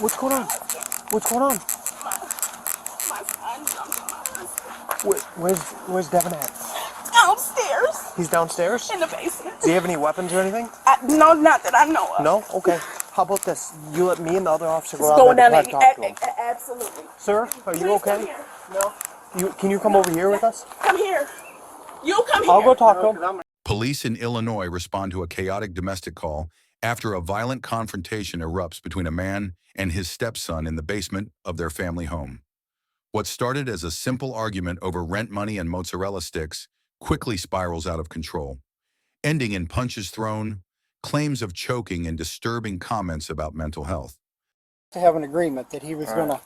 What's going on? What's going on? My son jumped on my husband. Where's Devin at? Downstairs. He's downstairs? In the basement. Do you have any weapons or anything? No, not that I know of. No? Okay. How about this? You let me and the other officer go Just out going there down to there. talk to him. Absolutely. Sir, are you Please come okay? here. No. Can you come over here with us? Come here. You come here. I'll go talk to him. Police in Illinois respond to a chaotic domestic call after a violent confrontation erupts between a man and his stepson in the basement of their family home. What started as a simple argument over rent money and mozzarella sticks quickly spirals out of control, ending in punches thrown, claims of choking, and disturbing comments about mental health. To have an agreement that he was going to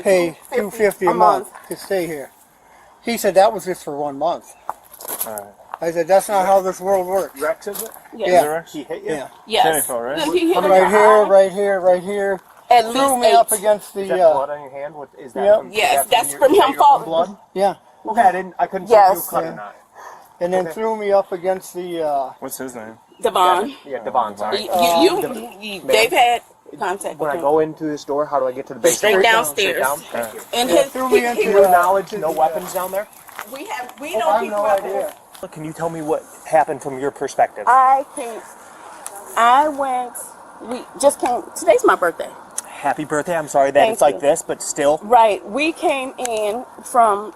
pay $250 a month to stay here. He said that was just for 1 month. I said, that's not how this world works. Rex, is it? Yes. Yeah. He hit you? Yeah. Yes. Jennifer, right? He hit him in Right the here, eye. right here, right here. At Threw least me up 8. against the, Is that blood on your hand? Is that Yep. from, Yes, is that that's your- from is that him your own falling. blood? yeah. Okay, I couldn't Yes. see if you were cut or Yeah. not. And then Okay. threw me up against the, What's his name? Devon. Yeah, Devon, sorry. They've had contact When with I him. go into this door, how do I get to the basement? Straight downstairs. Straight down? And Yeah, his, threw me he into To your was, knowledge, no weapons down there? we I don't have keep no weapons. idea. Can you tell me what happened from your perspective? We just came, today's my birthday. Happy birthday. I'm sorry that Thank it's like you. this, but still. Right, we came in from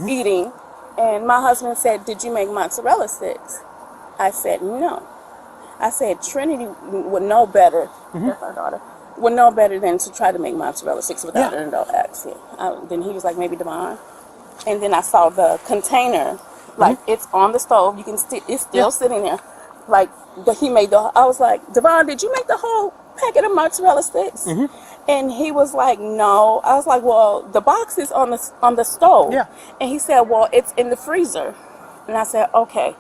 eating, and my husband said, did you make mozzarella sticks? I said, no. I said, Trinity would know better, that's our daughter, would know better than to try to make mozzarella sticks without an adult accent. Then he was like, maybe Devon. And then I saw the container, like it's on the stove, you can it's still sitting there. Like, he made I was like, Devon, did you make the whole packet of mozzarella sticks? And he was like, no. I was like, well, the box is on the stove. Yeah. And he said, well, it's in the freezer. And I said, okay.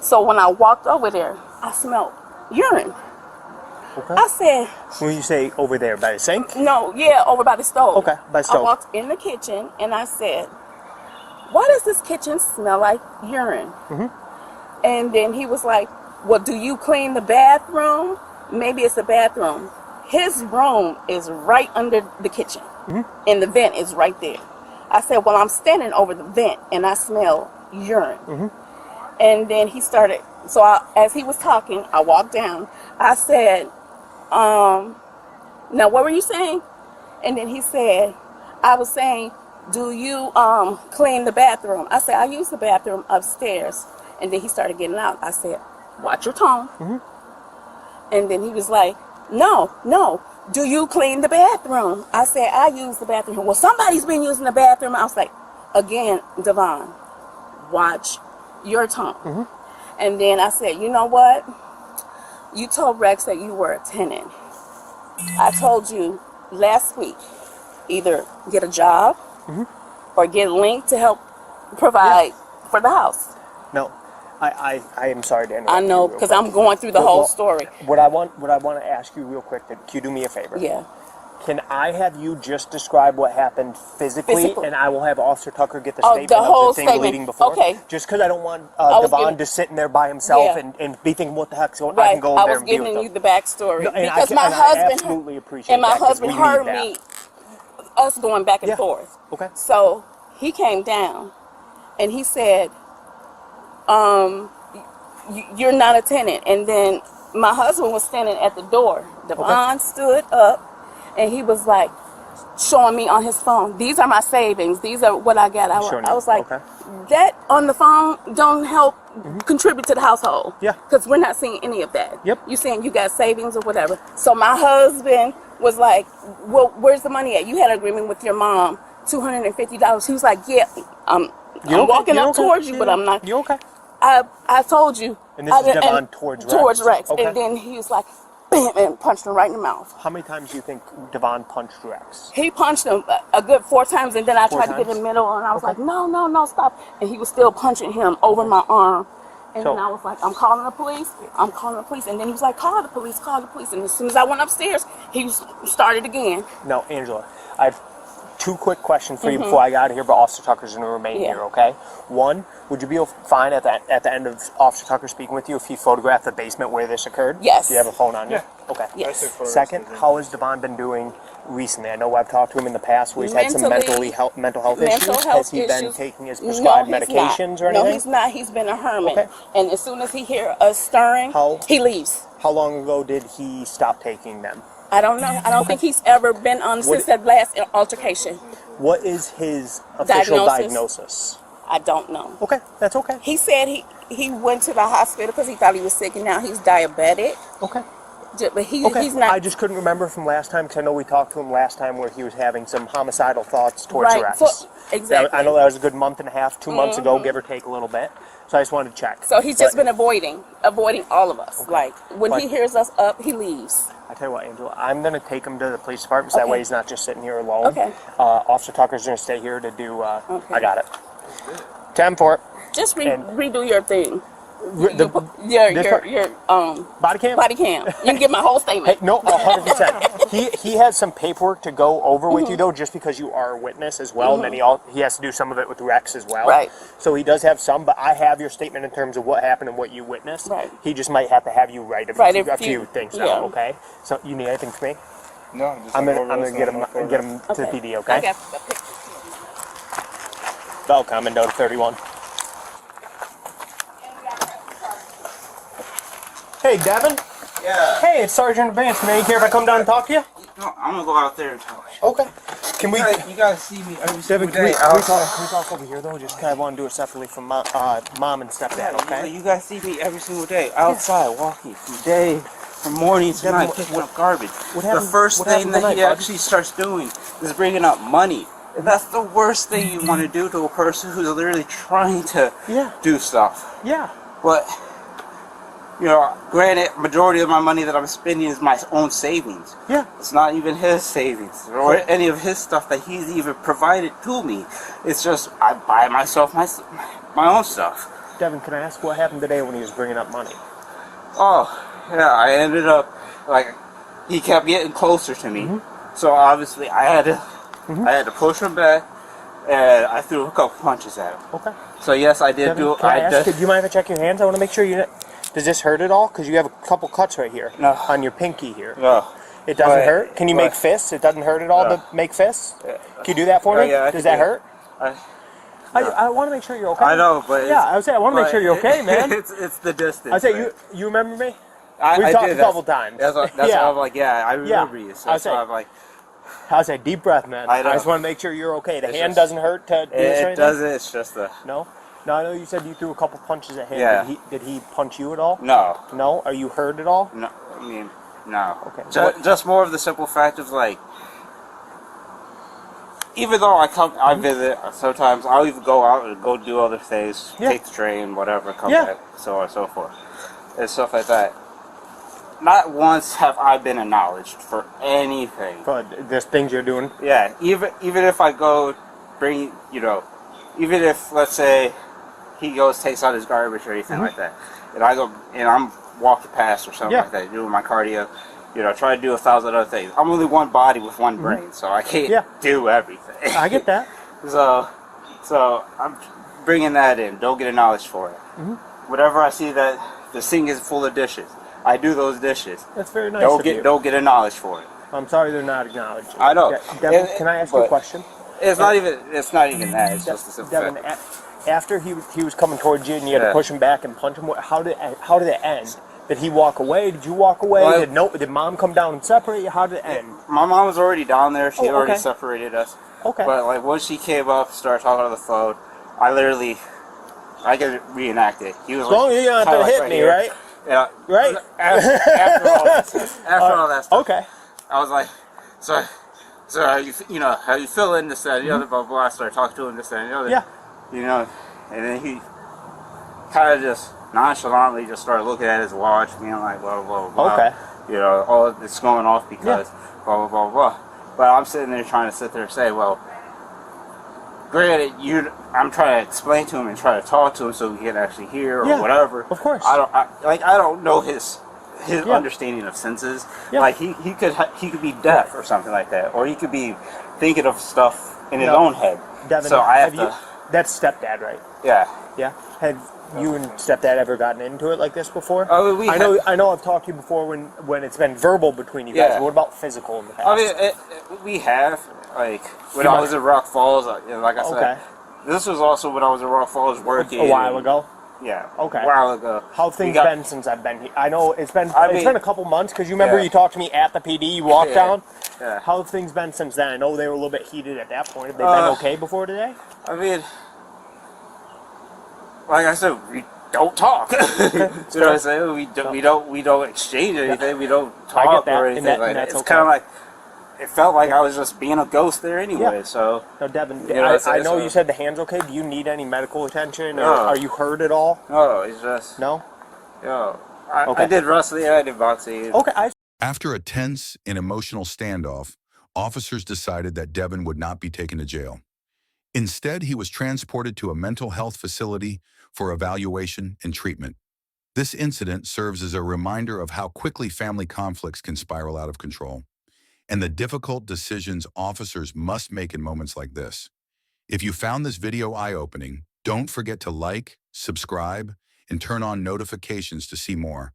So when I walked over there, I smelled urine. Okay. I said, When you say over there by the sink? no, yeah, over by the stove. Okay, by the stove. I walked in the kitchen and I said, why does this kitchen smell like urine? And then he was like, well, do you clean the bathroom? Maybe it's the bathroom. His room is right under the kitchen, and the vent is right there. I said, well, I'm standing over the vent, and I smell urine. And then he started, as he was talking, I walked down. I said, now what were you saying? And then he said, I was saying, do you clean the bathroom? I said, I use the bathroom upstairs. And then he started getting out. I said, watch your tone. And then he was like, no, do you clean the bathroom? I said, I use the bathroom. Well, somebody's been using the bathroom. I was like, again, Devon, watch your tone. And then I said, you know what? You told Rex that you were a tenant. I told you last week, either get a job or get linked to help provide for the house. No. I am sorry to interrupt. I know, you real because quick. I'm going through the whole story. What I want to ask you real quick, can you do me a favor? Yeah. Can I have you just describe what happened physically, and I will have Officer Tucker get the statement the whole of the thing statement. bleeding before? Okay. Just because I don't want was Devon giving- just sitting there by himself Yeah. and be thinking, what the heck's going on? Right. I can go over I there was and be with giving them. you the backstory. No, and because I my husband absolutely appreciate and my that, 'cause husband we heard need me, us going back and Yeah. forth. Okay. So he came down and he said, you're not a tenant. And then my husband was standing at the door. Devon stood up and he was like showing me on his phone, these are my savings, these are what I got. I was like, that on the phone don't help contribute to the household. Yeah. Because we're not seeing any of that. Yep. You saying you got savings or whatever. So my husband was like, well, where's the money at? You had an agreement with your mom, $250. He was like, yeah, I'm walking up towards you, but I'm not. You okay? I told you. And this is Devon towards Rex. Towards Rex. Okay. And then he was like, bam, and punched him right in the mouth. How many times do you think Devon punched Rex? He punched him a good 4 times, and then I tried to get in the middle, and I was like, no, stop. And he was still punching him over my arm. And then I was like, I'm calling the police. And then he was like, call the police. And as soon as I went upstairs, he started again. No, Angela, I've 2 quick questions for you before I get out of here, but Officer Tucker's going to remain here, okay? One, would you be fine at the end of Officer Tucker speaking with you if he photographed the basement where this occurred? Yes. Do you have a phone on you? Okay. Yes. Second, how has Devon been doing recently? I know I've talked to him in the past where he's had some mental health issues. Has he been taking his prescribed medications or anything? No, he's not. He's been a hermit. Okay. And as soon as he hears us stirring, he leaves. How long ago did he stop taking them? I don't know. I don't think he's ever been on since that last altercation. What is his official diagnosis? I don't know. Okay, that's okay. He said he went to the hospital because he thought he was sick, and now he's diabetic. Okay. But he's not. I just couldn't remember from last time because I know we talked to him last time where he was having some homicidal thoughts towards Rex. Exactly. I know that was a good month and a half, 2 months ago, give or take a little bit. So I just wanted to check. So he's just been avoiding all of us. Okay. Like when he hears us up, he leaves. I tell you what, Angela, I'm going to take him to the police department so that way he's not just sitting here alone. Okay. Officer Tucker's going to stay here to do. I got it. 10 for it. Just redo your thing. Your body cam. Body cam. You can get my whole statement. Hey, no, 100%. He has some paperwork to go over with you though, just because you are a witness as well, and then he has to do some of it with Rex as well. Right. So he does have some, but I have your statement in terms of what happened and what you witnessed. Right. He just might have to have you write a few things down. Okay. So you need anything from me? No, I'm gonna get him to the PD. Okay. I got the picture. Bell Commando to 31. Hey, Devin. Yeah. Hey, it's Sergeant Advance. Man, you care if I come down and talk to you? No, I'm gonna go out there and talk. Okay. Can we? You guys see me every single Devin, can we day. talk over here though? Just kind of want to do it separately from mom and stepdad. Okay. You guys see me every single day outside walking from morning to night picking up garbage. The first thing that he actually starts doing is bringing up money. That's the worst thing you want to do to a person who's literally trying to do stuff. Yeah. But you know, granted, majority of my money that I'm spending is my own savings. Yeah. It's not even his savings or any of his stuff that he's even provided to me. It's just I buy myself my own stuff. Devin, can I ask what happened today when he was bringing up money? Oh, yeah, I ended up, like, he kept getting closer to me. So obviously I had to push him back, and I threw a couple punches at him. Okay. So yes, I did Devin, do. do you mind if I check your hands? I want to make sure you. Does this hurt at all? Because you have a couple cuts right here. No. On your pinky here. No. It doesn't hurt? Can you make fists? It doesn't hurt at all to make fists? Yeah. Can you do that for me? Yeah, Does that hurt? No. I want to make sure you're okay. I know, but I would say I want to make sure you're okay, man. It's the distance. I say you remember me? I We've talked did, a couple times. That's why I'm like, I remember you. So that's why I'm like, I say deep breath, man. I just want to make sure you're okay. The It's hand just- doesn't hurt to do this or it anything? doesn't. It's just a No? No, I know you said you threw a couple punches at him. Yeah. Did he punch you at all? no. No? Are you hurt at all? No, I mean, no. Okay. Just more of the simple fact of like, even though I visit sometimes, I'll even go out and go do other things, take the train, whatever, come back, so on and so forth, and stuff like that. Not once have I been acknowledged for anything. But there's things you're doing. Yeah, even if I go bring, even if let's say he goes takes out his garbage or anything like that, and I go and I'm walking past or something like that, doing my cardio, try to do 1,000 other things. I'm only one body with one brain, so I can't do everything. I get that. So I'm bringing that in. Don't get acknowledged for it. Whatever I see that the sink is full of dishes, I do those dishes. That's very nice of you. Don't get acknowledged for it. I'm sorry they're not acknowledged. I know. Devin, can I ask you a question? It's not even that. It's just a simple Devin, fact. after he was coming towards you and you had to push him back and punch him, how did it end? Did he walk away? Did you walk away? Well, did mom come down and separate you? How did it end? My mom was already down there. She had already separated us. Okay. But like once she came up, started talking on the phone, I could reenact it. He was like, you don't have to hit me, here. right? Yeah. Right. After all that stuff. Okay. I was like, so how you feeling, this, that, and the other, blah, blah, blah. I started talking to him, this, that, and the other. Yeah. And then he kind of just nonchalantly just started looking at his watch, being like, blah, blah, blah. Okay. All this going off because blah, blah, blah, blah. But I'm sitting there trying to sit there and say, well, granted, I'm trying to explain to him and try to talk to him so he can actually hear or whatever. Of course. I don't know his understanding of senses. Like he could be deaf or something like that, or he could be thinking of stuff in his own head. Devin, so I have to. That's stepdad, right? Yeah. Yeah. Have you and stepdad ever gotten into it like this before? Oh, I know. I've talked to you before when it's been verbal between you guys. Yeah. But what about physical in the past? I mean, we have like when I was in Rock Falls. Like I said, Okay. this was also when I was in Rock Falls working A while ago. Yeah. Okay. A while ago. How have things been since I've been here? I know it's been a couple months because you remember you talked to me at the PD. You walked down. Yeah. How have things been since then? I know they were a little bit heated at that point. Have they been okay before today? I mean, like I said, we don't talk. You know what I'm saying? We don't exchange anything. We don't talk or anything like that. It's kind of like it felt like I was just being a ghost there anyway. Yeah. So no, Devin, you know I know you said the hand's okay. Do you need any medical attention, or No. are you hurt at all? no, it's just No. I did wrestling. I did boxing. Okay. After a tense and emotional standoff, officers decided that Devin would not be taken to jail. Instead, he was transported to a mental health facility for evaluation and treatment. This incident serves as a reminder of how quickly family conflicts can spiral out of control, and the difficult decisions officers must make in moments like this. If you found this video eye-opening, don't forget to like, subscribe, and turn on notifications to see more.